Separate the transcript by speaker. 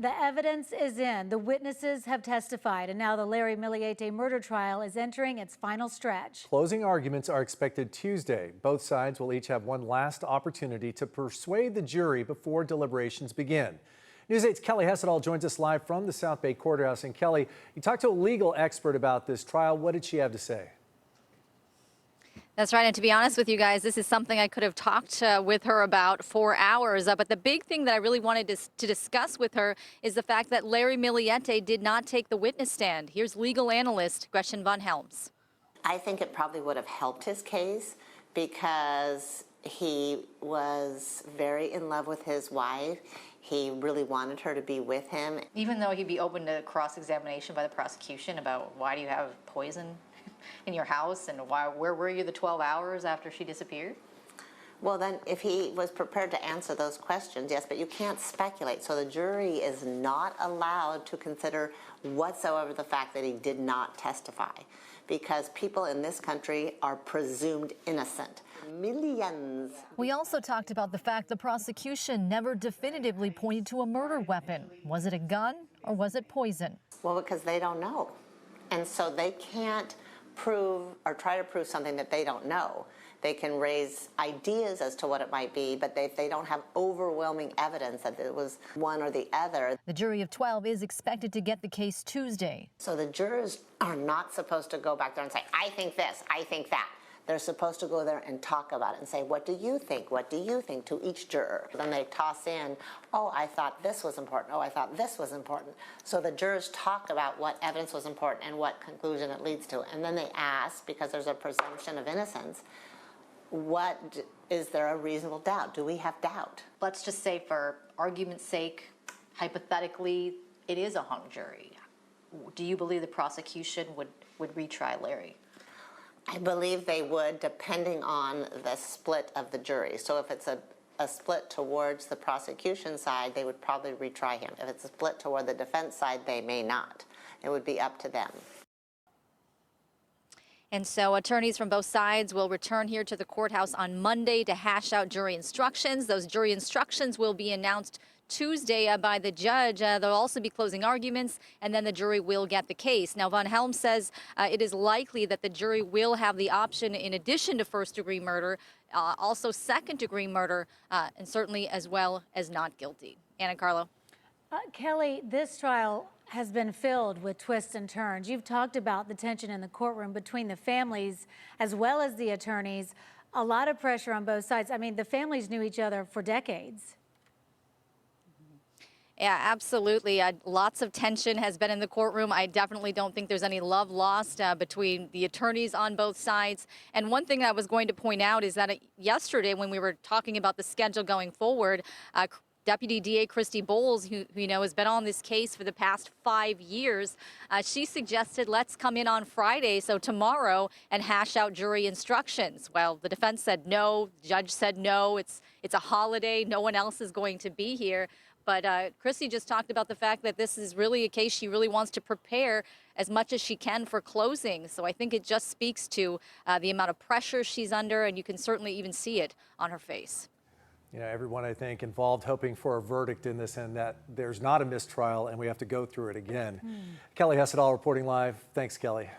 Speaker 1: The evidence is in. The witnesses have testified, and now the Larry Millete murder trial is entering its final stretch.
Speaker 2: Closing arguments are expected Tuesday. Both sides will each have one last opportunity to persuade the jury before deliberations begin. News 8's Kelly Hessedall joins us live from the South Bay Courthouse. And Kelly, you talked to a legal expert about this trial. What did she have to say?
Speaker 3: That's right. And to be honest with you guys, this is something I could have talked with her about for hours. But the big thing that I really wanted to discuss with her is the fact that Larry Millete did not take the witness stand. Here's legal analyst Gretchen von Helms.
Speaker 4: I think it probably would have helped his case because he was very in love with his wife. He really wanted her to be with him.
Speaker 3: Even though he'd be open to cross-examination by the prosecution about why do you have poison in your house and where were you the 12 hours after she disappeared?
Speaker 4: Well, then if he was prepared to answer those questions, yes, but you can't speculate. So the jury is not allowed to consider whatsoever the fact that he did not testify, because people in this country are presumed innocent. Millions.
Speaker 5: We also talked about the fact the prosecution never definitively pointed to a murder weapon. Was it a gun or was it poison? Well,
Speaker 4: because they don't know. And so they can't prove or try to prove something that they don't know. They can raise ideas as to what it might be, but they don't have overwhelming evidence that it was one or the other.
Speaker 5: The jury of 12 is expected to get the case Tuesday.
Speaker 4: So the jurors are not supposed to go back there and say, I think this, I think that. They're supposed to go there and talk about it and say, what do you think? What do you think, to each juror? Then they toss in, oh, I thought this was important. Oh, I thought this was important. So the jurors talk about what evidence was important and what conclusion it leads to. And then they ask, because there's a presumption of innocence, is there a reasonable doubt? Do we have doubt?
Speaker 3: Let's just say, for argument's sake, hypothetically, it is a hung jury. Do you believe the prosecution would retry Larry?
Speaker 4: I believe they would, depending on the split of the jury. So if it's a split towards the prosecution side, they would probably retry him. If it's a split toward the defense side, they may not. It would be up to them.
Speaker 3: And so attorneys from both sides will return here to the courthouse on Monday to hash out jury instructions. Those jury instructions will be announced Tuesday by the judge. There'll also be closing arguments, and then the jury will get the case. Now, von Helms says it is likely that the jury will have the option, in addition to first-degree murder, also second-degree murder, and certainly as well as not guilty. Anna Carlo.
Speaker 1: Kelly, this trial has been filled with twists and turns. You've talked about the tension in the courtroom between the families as well as the attorneys. A lot of pressure on both sides. I mean, the families knew each other for decades.
Speaker 3: Yeah, absolutely. Lots of tension has been in the courtroom. I definitely don't think there's any love lost between the attorneys on both sides. And one thing I was going to point out is that yesterday, when we were talking about the schedule going forward, Deputy DA Christy Bowles, who you know has been on this case for the past 5 years, she suggested let's come in on Friday, so tomorrow, and hash out jury instructions. Well, the defense said no, the judge said no, it's a holiday, no one else is going to be here. But Christy just talked about the fact that this is really a case she really wants to prepare as much as she can for closing. So I think it just speaks to the amount of pressure she's under, and you can certainly even see it on her face.
Speaker 2: You know, everyone, I think, involved hoping for a verdict in this, and that there's not a mistrial and we have to go through it again. Kelly Hessedall reporting live. Thanks, Kelly.